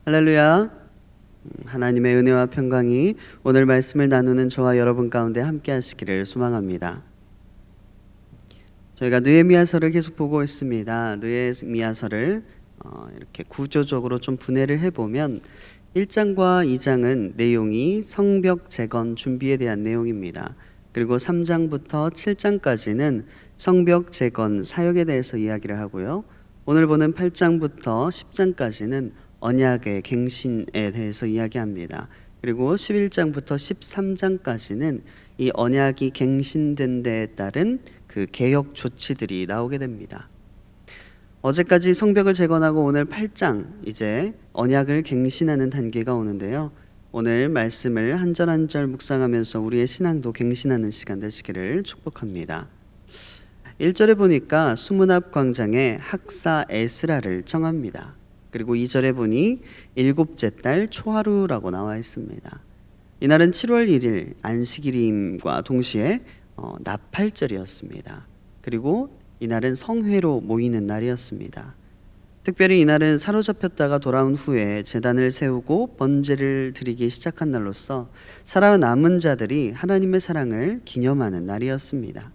할렐루야. 하나님의 은혜와 평강이 오늘 말씀을 나누는 저와 여러분 가운데 함께 하시기를 소망합니다. 저희가 느헤미야서를 계속 보고 있습니다. 느헤미야서를 이렇게 구조적으로 좀 분해를 해보면 1장과 2장은 내용이 성벽 재건 준비에 대한 내용입니다. 그리고 3장부터 7장까지는 성벽 재건 사역에 대해서 이야기를 하고요. 오늘 보는 8장부터 10장까지는 언약의 갱신에 대해서 이야기합니다. 그리고 11장부터 13장까지는 이 언약이 갱신된 데에 따른 그 개혁 조치들이 나오게 됩니다. 어제까지 성벽을 재건하고 오늘 8장 이제 언약을 갱신하는 단계가 오는데요. 오늘 말씀을 한 절 한 절 묵상하면서 우리의 신앙도 갱신하는 시간 되시기를 축복합니다. 1절에 보니까 수문앞 광장에 학사 에스라를 청합니다. 그리고 2절에 보니 일곱째 달 초하루라고 나와 있습니다. 이날은 7월 1일 안식일임과 동시에 나팔절이었습니다. 그리고 이날은 성회로 모이는 날이었습니다. 특별히 이날은 사로잡혔다가 돌아온 후에 제단을 세우고 번제를 드리기 시작한 날로서 살아남은 자들이 하나님의 사랑을 기념하는 날이었습니다.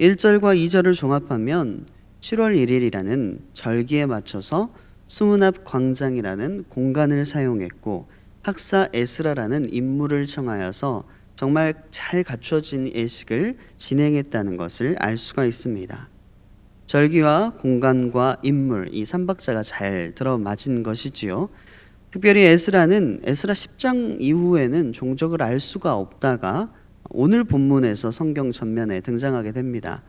1절과 2절을 종합하면 7월 1일이라는 절기에 맞춰서 수문앞 광장이라는 공간을 사용했고 학사 에스라라는 인물을 청하여서 정말 잘 갖춰진 예식을 진행했다는 것을 알 수가 있습니다. 절기와 공간과 인물, 이 삼박자가 잘 들어맞은 것이지요. 특별히 에스라는 에스라 10장 이후에는 종적을 알 수가 없다가 오늘 본문에서 성경 전면에 등장하게 됩니다.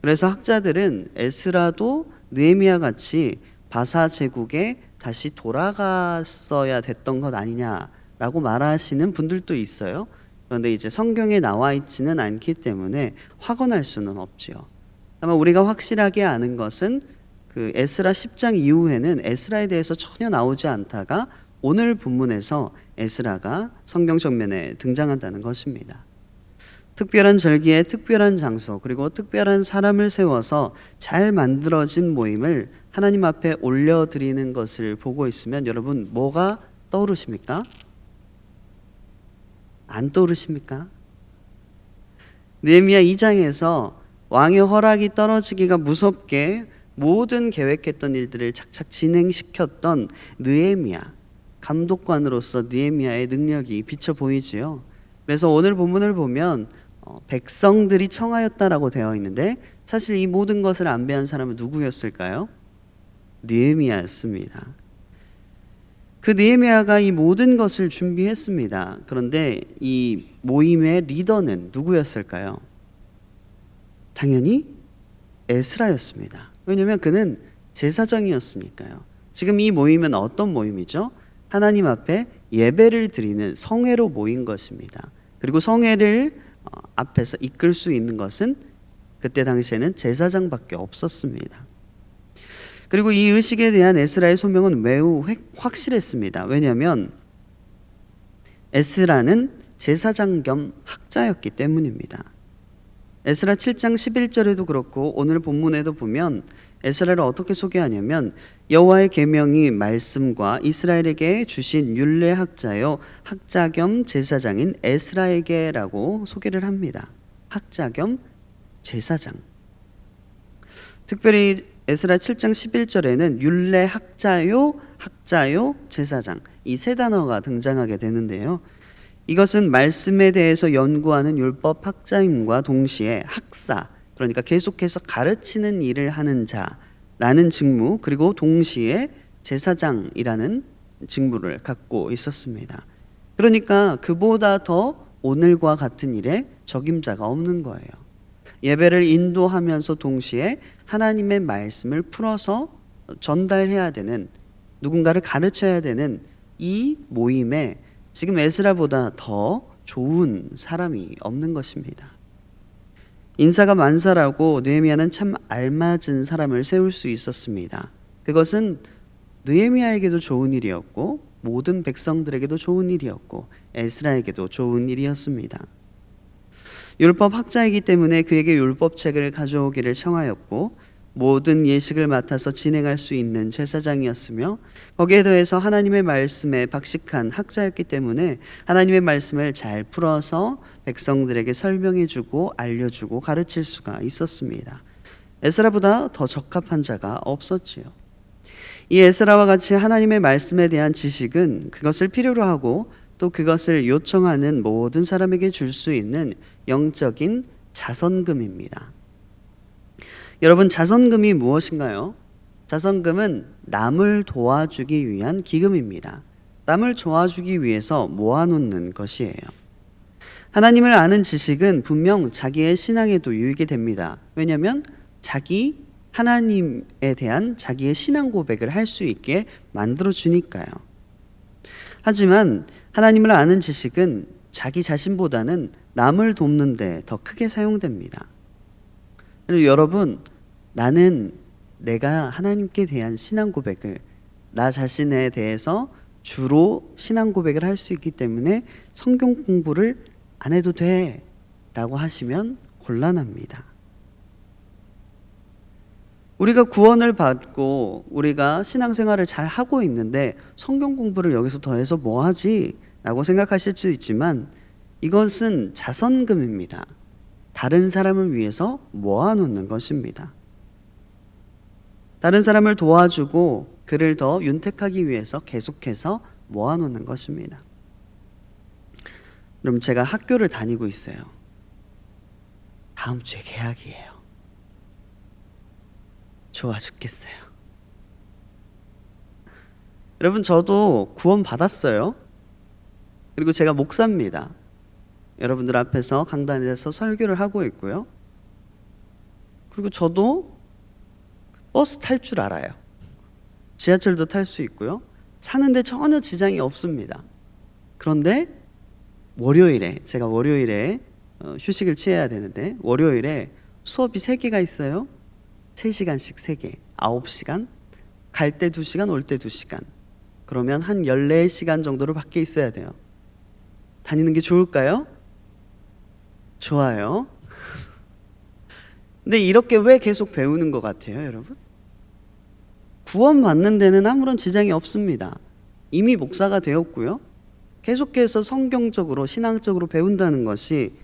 그래서 학자들은 에스라도 느헤미야 같이 바사 제국에 다시 돌아갔어야 됐던 것 아니냐라고 말하시는 분들도 있어요. 그런데 이제 성경에 나와 있지는 않기 때문에 확언할 수는 없지요. 아마 우리가 확실하게 아는 것은 그 에스라 10장 이후에는 에스라에 대해서 전혀 나오지 않다가 오늘 본문에서 에스라가 성경 전면에 등장한다는 것입니다. 특별한 절기에 특별한 장소 그리고 특별한 사람을 세워서 잘 만들어진 모임을 하나님 앞에 올려드리는 것을 보고 있으면 여러분 뭐가 떠오르십니까? 안 떠오르십니까? 느헤미야 2장에서 왕의 허락이 떨어지기가 무섭게 모든 계획했던 일들을 착착 진행시켰던 느헤미야, 감독관으로서 느헤미야의 능력이 비쳐 보이지요. 그래서 오늘 본문을 보면 백성들이 청하였다라고 되어 있는데 사실 이 모든 것을 안배한 사람은 누구였을까요? 느헤미야였습니다. 그 느헤미야가 이 모든 것을 준비했습니다. 그런데 이 모임의 리더는 누구였을까요? 당연히 에스라였습니다. 왜냐하면 그는 제사장이었으니까요. 지금 이 모임은 어떤 모임이죠? 하나님 앞에 예배를 드리는 성회로 모인 것입니다. 그리고 성회를 앞에서 이끌 수 있는 것은 그때 당시에는 제사장밖에 없었습니다. 그리고 이 의식에 대한 에스라의 소명은 매우 확실했습니다. 왜냐하면 에스라는 제사장 겸 학자였기 때문입니다. 에스라 7장 11절에도 그렇고 오늘 본문에도 보면 에스라를 어떻게 소개하냐면 여호와의 계명이 말씀과 이스라엘에게 주신 율례 학자요 학자 겸 제사장인 에스라에게라고 소개를 합니다. 학자 겸 제사장. 특별히 에스라 7장 11절에는 율례 학자요 제사장 이 세 단어가 등장하게 되는데요. 이것은 말씀에 대해서 연구하는 율법 학자임과 동시에 학사, 그러니까 계속해서 가르치는 일을 하는 자라는 직무, 그리고 동시에 제사장이라는 직무를 갖고 있었습니다. 그러니까 그보다 더 오늘과 같은 일에 적임자가 없는 거예요. 예배를 인도하면서 동시에 하나님의 말씀을 풀어서 전달해야 되는, 누군가를 가르쳐야 되는 이 모임에 지금 에스라보다 더 좋은 사람이 없는 것입니다. 인사가 만사라고 느헤미야는 참 알맞은 사람을 세울 수 있었습니다. 그것은 느헤미야에게도 좋은 일이었고 모든 백성들에게도 좋은 일이었고 에스라에게도 좋은 일이었습니다. 율법 학자이기 때문에 그에게 율법책을 가져오기를 청하였고 모든 예식을 맡아서 진행할 수 있는 제사장이었으며 거기에 더해서 하나님의 말씀에 박식한 학자였기 때문에 하나님의 말씀을 잘 풀어서 백성들에게 설명해주고 알려주고 가르칠 수가 있었습니다. 에스라보다 더 적합한 자가 없었지요. 이 에스라와 같이 하나님의 말씀에 대한 지식은 그것을 필요로 하고 또 그것을 요청하는 모든 사람에게 줄 수 있는 영적인 자선금입니다. 여러분, 자선금이 무엇인가요? 자선금은 남을 도와주기 위한 기금입니다. 남을 도와주기 위해서 모아놓는 것이에요. 하나님을 아는 지식은 분명 자기의 신앙에도 유익이 됩니다. 왜냐하면 하나님에 대한 자기의 신앙 고백을 할 수 있게 만들어 주니까요. 하지만 하나님을 아는 지식은 자기 자신보다는 남을 돕는 데 더 크게 사용됩니다. 그리고 여러분, 나는 내가 하나님께 대한 신앙 고백을 나 자신에 대해서 주로 신앙 고백을 할 수 있기 때문에 성경 공부를 안 해도 돼 라고 하시면 곤란합니다. 우리가 구원을 받고 우리가 신앙생활을 잘 하고 있는데 성경 공부를 여기서 더해서 뭐 하지? 라고 생각하실 수 있지만 이것은 자선금입니다. 다른 사람을 위해서 모아놓는 것입니다. 다른 사람을 도와주고 그를 더 윤택하기 위해서 계속해서 모아놓는 것입니다. 그럼 제가 학교를 다니고 있어요. 다음 주에 개학이에요. 좋아 죽겠어요. 여러분, 저도 구원 받았어요. 그리고 제가 목사입니다. 여러분들 앞에서 강단에서 설교를 하고 있고요. 그리고 저도 버스 탈 줄 알아요. 지하철도 탈 수 있고요. 사는데 전혀 지장이 없습니다. 그런데 제가 월요일에 휴식을 취해야 되는데 월요일에 수업이 3개가 있어요. 3시간씩 3개, 9시간, 갈 때 2시간, 올 때 2시간. 그러면 한 14시간 정도로 밖에 있어야 돼요. 다니는 게 좋을까요? 좋아요. 근데 이렇게 왜 계속 배우는 것 같아요, 여러분? 구원 받는 데는 아무런 지장이 없습니다. 이미 목사가 되었고요. 계속해서 성경적으로, 신앙적으로 배운다는 것이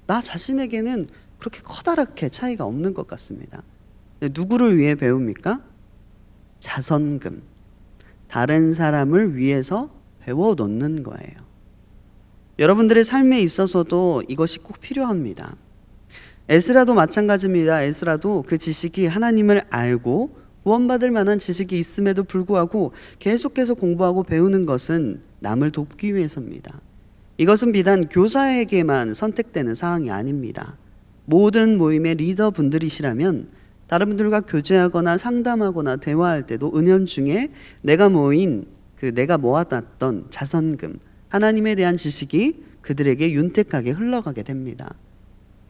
나 자신에게는 그렇게 커다랗게 차이가 없는 것 같습니다. 누구를 위해 배웁니까? 자선금. 다른 사람을 위해서 배워놓는 거예요. 여러분들의 삶에 있어서도 이것이 꼭 필요합니다. 에스라도 마찬가지입니다. 에스라도 그 지식이 하나님을 알고 구원받을 만한 지식이 있음에도 불구하고 계속해서 공부하고 배우는 것은 남을 돕기 위해서입니다. 이것은 비단 교사에게만 선택되는 사항이 아닙니다. 모든 모임의 리더분들이시라면 다른 분들과 교제하거나 상담하거나 대화할 때도 은연중에 내가 모아놨던 자선금, 하나님에 대한 지식이 그들에게 윤택하게 흘러가게 됩니다.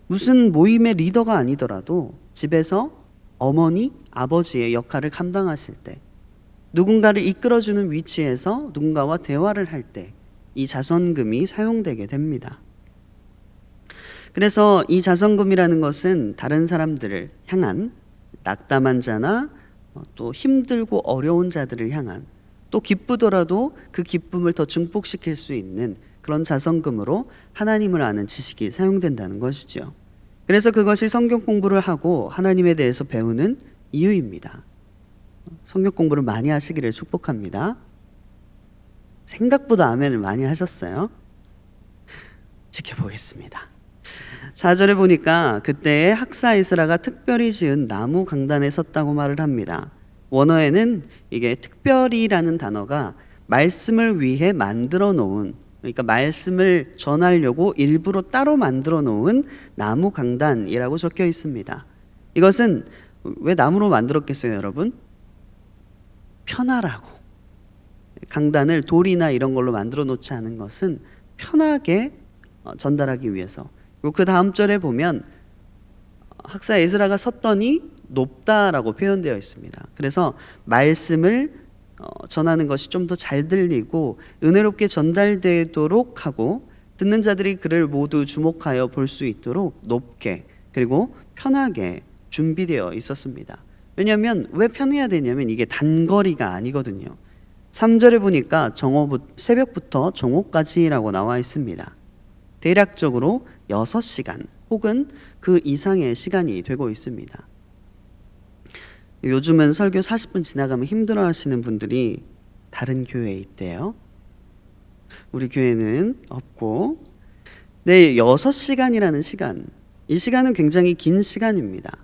무슨 모임의 리더가 아니더라도 집에서 어머니, 아버지의 역할을 감당하실 때, 누군가를 이끌어주는 위치에서 누군가와 대화를 할 때 이 자선금이 사용되게 됩니다. 그래서 이 자선금이라는 것은 다른 사람들을 향한, 낙담한 자나 또 힘들고 어려운 자들을 향한, 또 기쁘더라도 그 기쁨을 더 증폭시킬 수 있는 그런 자선금으로 하나님을 아는 지식이 사용된다는 것이죠. 그래서 그것이 성경 공부를 하고 하나님에 대해서 배우는 이유입니다. 성경 공부를 많이 하시기를 축복합니다. 생각보다 아멘을 많이 하셨어요. 지켜보겠습니다. 4절에 보니까 그때 학사 에스라가 특별히 지은 나무 강단에 섰다고 말을 합니다. 원어에는 이게 특별히라는 단어가 말씀을 위해 만들어 놓은, 그러니까 말씀을 전하려고 일부러 따로 만들어 놓은 나무 강단이라고 적혀 있습니다. 이것은 왜 나무로 만들었겠어요, 여러분? 편하라고. 강단을 돌이나 이런 걸로 만들어 놓지 않은 것은 편하게 전달하기 위해서. 그리고 그 다음 절에 보면 학사 에스라가 섰더니 높다라고 표현되어 있습니다. 그래서 말씀을 전하는 것이 좀 더 잘 들리고 은혜롭게 전달되도록 하고 듣는 자들이 그를 모두 주목하여 볼 수 있도록 높게 그리고 편하게 준비되어 있었습니다. 왜냐하면 왜 편해야 되냐면 이게 단거리가 아니거든요. 3절에 보니까 새벽부터 정오까지라고 나와 있습니다. 대략적으로 6시간 혹은 그 이상의 시간이 되고 있습니다. 요즘은 설교 40분 지나가면 힘들어 하시는 분들이 다른 교회에 있대요. 우리 교회는 없고, 네, 6시간이라는 시간, 이 시간은 굉장히 긴 시간입니다.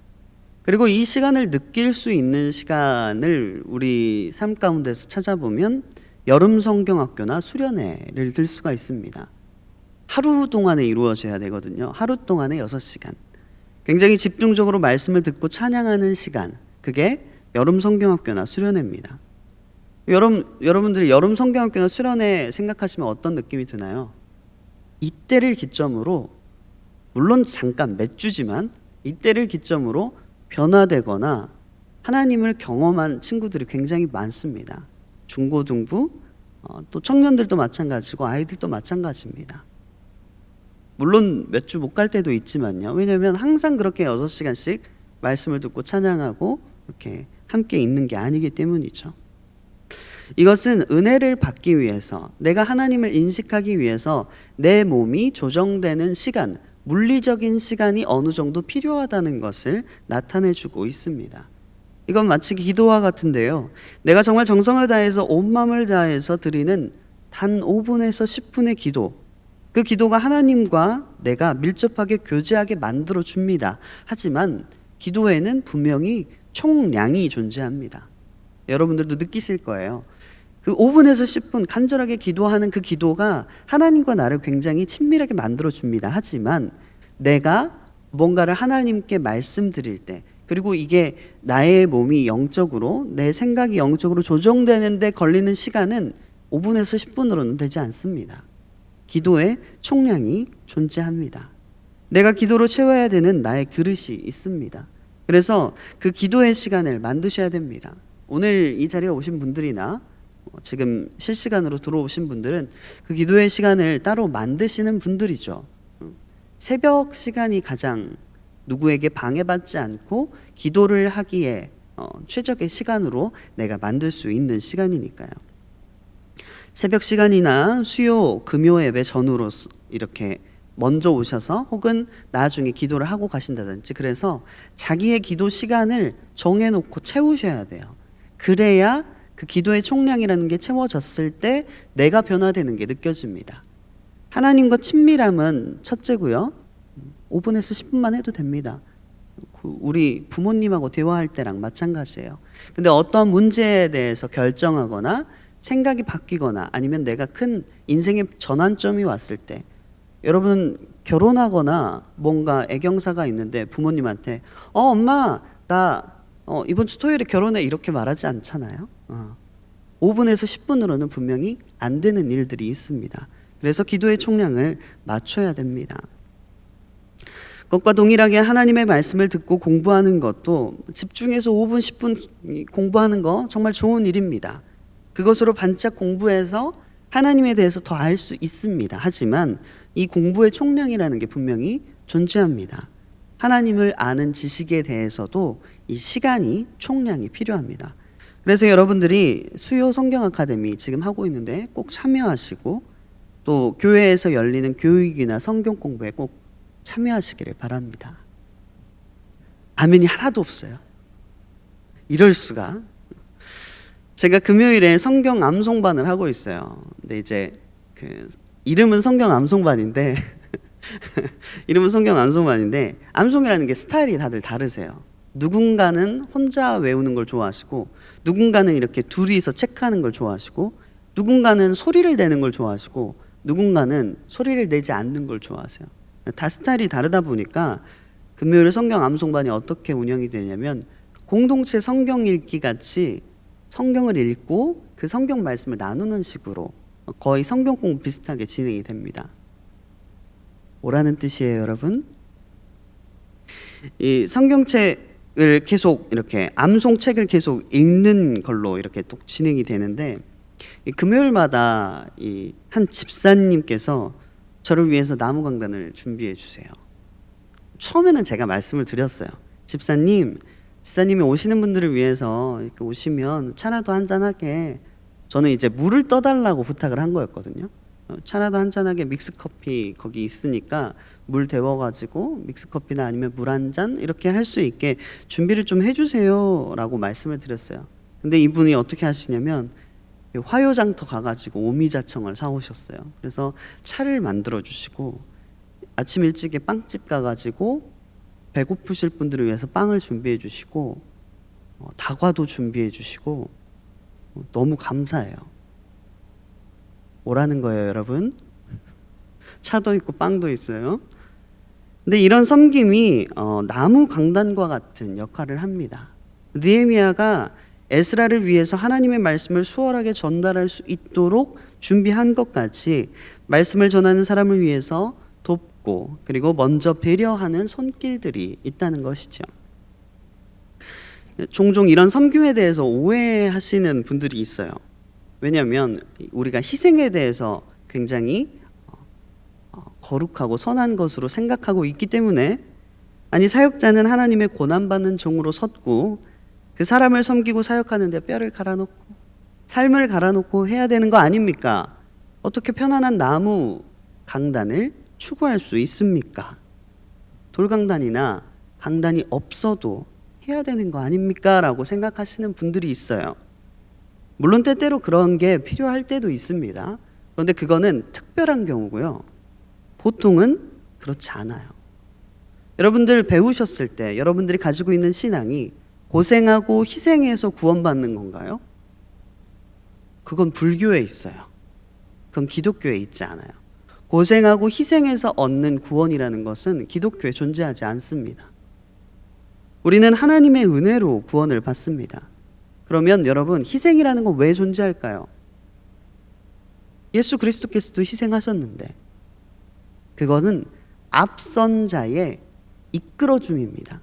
그리고 이 시간을 느낄 수 있는 시간을 우리 삶 가운데서 찾아보면 여름 성경학교나 수련회를 들 수가 있습니다. 하루 동안에 이루어져야 되거든요. 하루 동안에 6시간. 굉장히 집중적으로 말씀을 듣고 찬양하는 시간, 그게 여름 성경학교나 수련회입니다. 여러분들이 여름 성경학교나 수련회 생각하시면 어떤 느낌이 드나요? 이때를 기점으로, 물론 잠깐 몇 주지만 이때를 기점으로 변화되거나 하나님을 경험한 친구들이 굉장히 많습니다. 중고등부, 또 청년들도 마찬가지고 아이들도 마찬가지입니다. 물론 몇 주 못 갈 때도 있지만요. 왜냐하면 항상 그렇게 6시간씩 말씀을 듣고 찬양하고 이렇게 함께 있는 게 아니기 때문이죠. 이것은 은혜를 받기 위해서, 내가 하나님을 인식하기 위해서 내 몸이 조정되는 시간, 물리적인 시간이 어느 정도 필요하다는 것을 나타내주고 있습니다. 이건 마치 기도와 같은데요. 내가 정말 정성을 다해서 온 마음을 다해서 드리는 단 5분에서 10분의 기도, 그 기도가 하나님과 내가 밀접하게 교제하게 만들어 줍니다. 하지만 기도에는 분명히 총량이 존재합니다. 여러분들도 느끼실 거예요. 그 5분에서 10분 간절하게 기도하는 그 기도가 하나님과 나를 굉장히 친밀하게 만들어 줍니다. 하지만 내가 뭔가를 하나님께 말씀드릴 때, 그리고 이게 나의 몸이 영적으로, 내 생각이 영적으로 조정되는데 걸리는 시간은 5분에서 10분으로는 되지 않습니다. 기도에 총량이 존재합니다. 내가 기도로 채워야 되는 나의 그릇이 있습니다. 그래서 그 기도의 시간을 만드셔야 됩니다. 오늘 이 자리에 오신 분들이나 지금 실시간으로 들어오신 분들은 그 기도의 시간을 따로 만드시는 분들이죠. 새벽 시간이 가장 누구에게 방해받지 않고 기도를 하기에 최적의 시간으로 내가 만들 수 있는 시간이니까요. 새벽 시간이나 수요, 금요 예배 전후로 이렇게 먼저 오셔서 혹은 나중에 기도를 하고 가신다든지, 그래서 자기의 기도 시간을 정해놓고 채우셔야 돼요. 그래야 그 기도의 총량이라는 게 채워졌을 때 내가 변화되는 게 느껴집니다. 하나님과 친밀함은 첫째고요. 5분에서 10분만 해도 됩니다. 우리 부모님하고 대화할 때랑 마찬가지예요. 근데 어떤 문제에 대해서 결정하거나 생각이 바뀌거나 아니면 내가 큰 인생의 전환점이 왔을 때, 여러분 결혼하거나 뭔가 애경사가 있는데 부모님한테 엄마 나 이번 주 토요일에 결혼해 이렇게 말하지 않잖아요. 5분에서 10분으로는 분명히 안 되는 일들이 있습니다. 그래서 기도의 총량을 맞춰야 됩니다. 그것과 동일하게 하나님의 말씀을 듣고 공부하는 것도 집중해서 5분, 10분 공부하는 거 정말 좋은 일입니다. 그것으로 반짝 공부해서 하나님에 대해서 더 알 수 있습니다. 하지만 이 공부의 총량이라는 게 분명히 존재합니다. 하나님을 아는 지식에 대해서도 이 시간이 총량이 필요합니다. 그래서 여러분들이 수요 성경 아카데미 지금 하고 있는데 꼭 참여하시고, 또 교회에서 열리는 교육이나 성경 공부에 꼭 참여하시기를 바랍니다. 아멘이 하나도 없어요. 이럴 수가. 제가 금요일에 성경 암송반을 하고 있어요. 근데 이제 이름은 성경 암송반인데 이름은 성경 암송반인데 암송이라는 게 스타일이 다들 다르세요. 누군가는 혼자 외우는 걸 좋아하시고, 누군가는 이렇게 둘이서 체크하는 걸 좋아하시고, 누군가는 소리를 내는 걸 좋아하시고, 누군가는 소리를 내지 않는 걸 좋아하세요. 다 스타일이 다르다 보니까 금요일 성경 암송반이 어떻게 운영이 되냐면 공동체 성경 읽기 같이 성경을 읽고 그 성경 말씀을 나누는 식으로 거의 성경 공부 비슷하게 진행이 됩니다. 뭐라는 뜻이에요, 여러분? 이 성경책을 계속 이렇게 암송책을 계속 읽는 걸로 이렇게 또 진행이 되는데, 이 금요일마다 이 한 집사님께서 저를 위해서 나무 강단을 준비해 주세요. 처음에는 제가 말씀을 드렸어요. 집사님이 오시는 분들을 위해서 이렇게 오시면 차라도 한잔하게, 저는 이제 물을 떠달라고 부탁을 한 거였거든요. 차라도 한잔하게 믹스커피 거기 있으니까 물 데워가지고 믹스커피나 아니면 물 한 잔 이렇게 할 수 있게 준비를 좀 해주세요 라고 말씀을 드렸어요. 근데 이분이 어떻게 하시냐면 화요장터 가가지고 오미자청을 사오셨어요. 그래서 차를 만들어 주시고, 아침 일찍에 빵집 가가지고 배고프실 분들을 위해서 빵을 준비해 주시고, 다과도 준비해 주시고, 너무 감사해요. 오라는 거예요, 여러분. 차도 있고 빵도 있어요. 근데 이런 섬김이 나무 강단과 같은 역할을 합니다. 느헤미야가 에스라를 위해서 하나님의 말씀을 수월하게 전달할 수 있도록 준비한 것 같이 말씀을 전하는 사람을 위해서 돕고, 그리고 먼저 배려하는 손길들이 있다는 것이죠. 종종 이런 섬김에 대해서 오해하시는 분들이 있어요. 왜냐하면 우리가 희생에 대해서 굉장히 거룩하고 선한 것으로 생각하고 있기 때문에, 아니 사역자는 하나님의 고난받는 종으로 섰고 그 사람을 섬기고 사역하는 데 뼈를 갈아놓고 삶을 갈아놓고 해야 되는 거 아닙니까? 어떻게 편안한 나무 강단을 추구할 수 있습니까? 돌강단이나 강단이 없어도 해야 되는 거 아닙니까? 라고 생각하시는 분들이 있어요. 물론 때때로 그런 게 필요할 때도 있습니다. 그런데 그거는 특별한 경우고요. 보통은 그렇지 않아요. 여러분들 배우셨을 때 여러분들이 가지고 있는 신앙이 고생하고 희생해서 구원받는 건가요? 그건 불교에 있어요. 그건 기독교에 있지 않아요. 고생하고 희생해서 얻는 구원이라는 것은 기독교에 존재하지 않습니다. 우리는 하나님의 은혜로 구원을 받습니다. 그러면 여러분, 희생이라는 건 왜 존재할까요? 예수 그리스도께서도 희생하셨는데, 그거는 앞선 자의 이끌어줌입니다.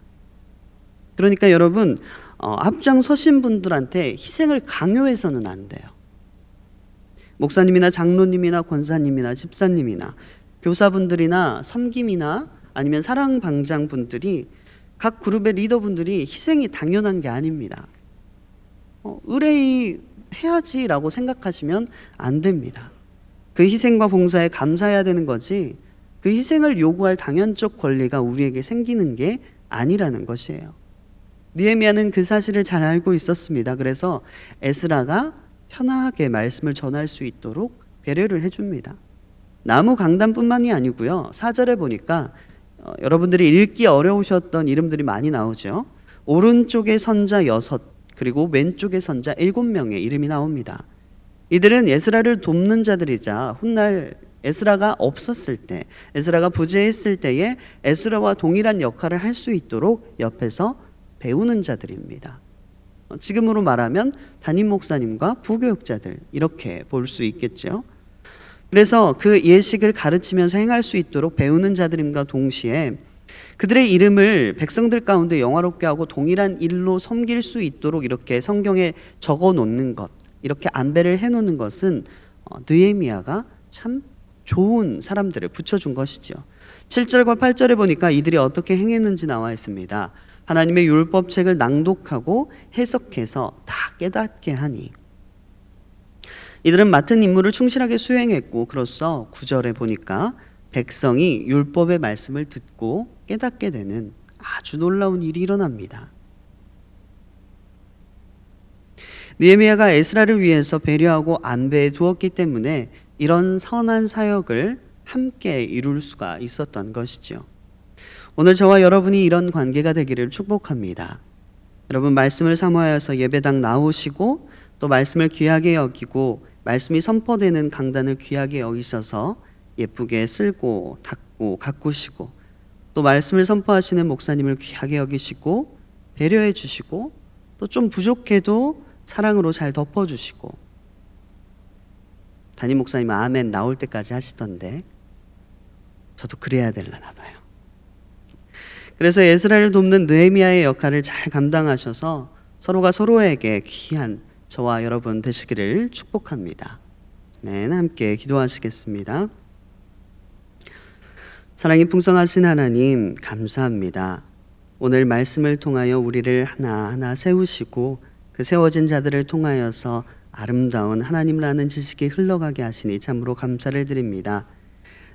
그러니까 여러분, 앞장서신 분들한테 희생을 강요해서는 안 돼요. 목사님이나 장로님이나 권사님이나 집사님이나 교사분들이나 섬김이나 아니면 사랑방장분들이, 각 그룹의 리더분들이 희생이 당연한 게 아닙니다. 의뢰해야지라고 생각하시면 안 됩니다. 그 희생과 봉사에 감사해야 되는 거지, 그 희생을 요구할 당연적 권리가 우리에게 생기는 게 아니라는 것이에요. 느헤미야는 그 사실을 잘 알고 있었습니다. 그래서 에스라가 편하게 말씀을 전할 수 있도록 배려를 해줍니다. 나무 강단뿐만이 아니고요. 4절에 보니까 여러분들이 읽기 어려우셨던 이름들이 많이 나오죠. 오른쪽에 선자 6, 그리고 왼쪽에 선자 7명의 이름이 나옵니다. 이들은 에스라를 돕는 자들이자 훗날 에스라가 없었을 때, 에스라가 부재했을 때에 에스라와 동일한 역할을 할 수 있도록 옆에서 배우는 자들입니다. 지금으로 말하면 담임 목사님과 부교육자들, 이렇게 볼 수 있겠죠. 그래서 그 예식을 가르치면서 행할 수 있도록 배우는 자들임과 동시에 그들의 이름을 백성들 가운데 영화롭게 하고 동일한 일로 섬길 수 있도록 이렇게 성경에 적어 놓는 것, 이렇게 안배를 해 놓는 것은 느헤미야가 참 좋은 사람들을 붙여준 것이죠. 7절과 8절에 보니까 이들이 어떻게 행했는지 나와 있습니다. 하나님의 율법책을 낭독하고 해석해서 다 깨닫게 하니, 이들은 맡은 임무를 충실하게 수행했고, 그로써 9절에 보니까 백성이 율법의 말씀을 듣고 깨닫게 되는 아주 놀라운 일이 일어납니다. 느헤미야가 에스라를 위해서 배려하고 안배해 두었기 때문에 이런 선한 사역을 함께 이룰 수가 있었던 것이죠. 오늘 저와 여러분이 이런 관계가 되기를 축복합니다. 여러분, 말씀을 사모하여서 예배당 나오시고, 또 말씀을 귀하게 여기고 말씀이 선포되는 강단을 귀하게 여기셔서 예쁘게 쓸고 닦고 가꾸시고, 또 말씀을 선포하시는 목사님을 귀하게 여기시고 배려해 주시고, 또 좀 부족해도 사랑으로 잘 덮어주시고, 담임 목사님은 아멘 나올 때까지 하시던데 저도 그래야 되려나 봐요. 그래서 에스라를 돕는 느헤미야의 역할을 잘 감당하셔서 서로가 서로에게 귀한 저와 여러분 되시기를 축복합니다. 네, 함께 기도하시겠습니다. 사랑이 풍성하신 하나님, 감사합니다. 오늘 말씀을 통하여 우리를 하나하나 세우시고 그 세워진 자들을 통하여서 아름다운 하나님을 아는 지식이 흘러가게 하시니 참으로 감사를 드립니다.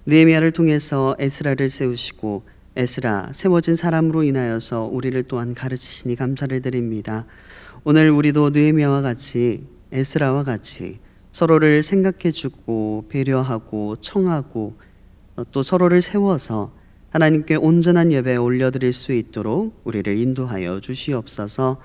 느헤미야를 통해서 에스라를 세우시고 에스라 세워진 사람으로 인하여서 우리를 또한 가르치시니 감사를 드립니다. 오늘 우리도 느헤미야와 같이 에스라와 같이 서로를 생각해주고 배려하고 청하고 또 서로를 세워서 하나님께 온전한 예배 올려드릴 수 있도록 우리를 인도하여 주시옵소서.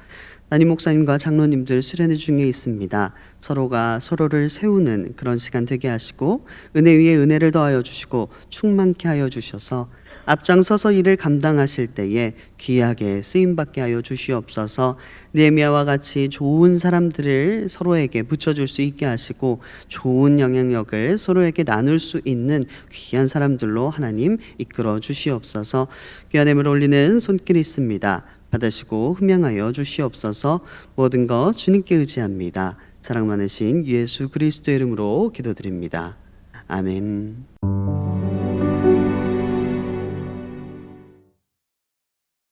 담임 목사님과 장로님들 수련회 중에 있습니다. 서로가 서로를 세우는 그런 시간 되게 하시고 은혜 위에 은혜를 더하여 주시고 충만케 하여 주셔서 앞장서서 일을 감당하실 때에 귀하게 쓰임받게 하여 주시옵소서. 느헤미야와 같이 좋은 사람들을 서로에게 붙여줄 수 있게 하시고 좋은 영향력을 서로에게 나눌 수 있는 귀한 사람들로 하나님 이끌어 주시옵소서. 귀한 예물 올리는 손길이 있습니다. 받으시고 흠양하여 주시옵소서. 모든 것 주님께 의지합니다. 사랑 많으신 예수 그리스도의 이름으로 기도드립니다. 아멘.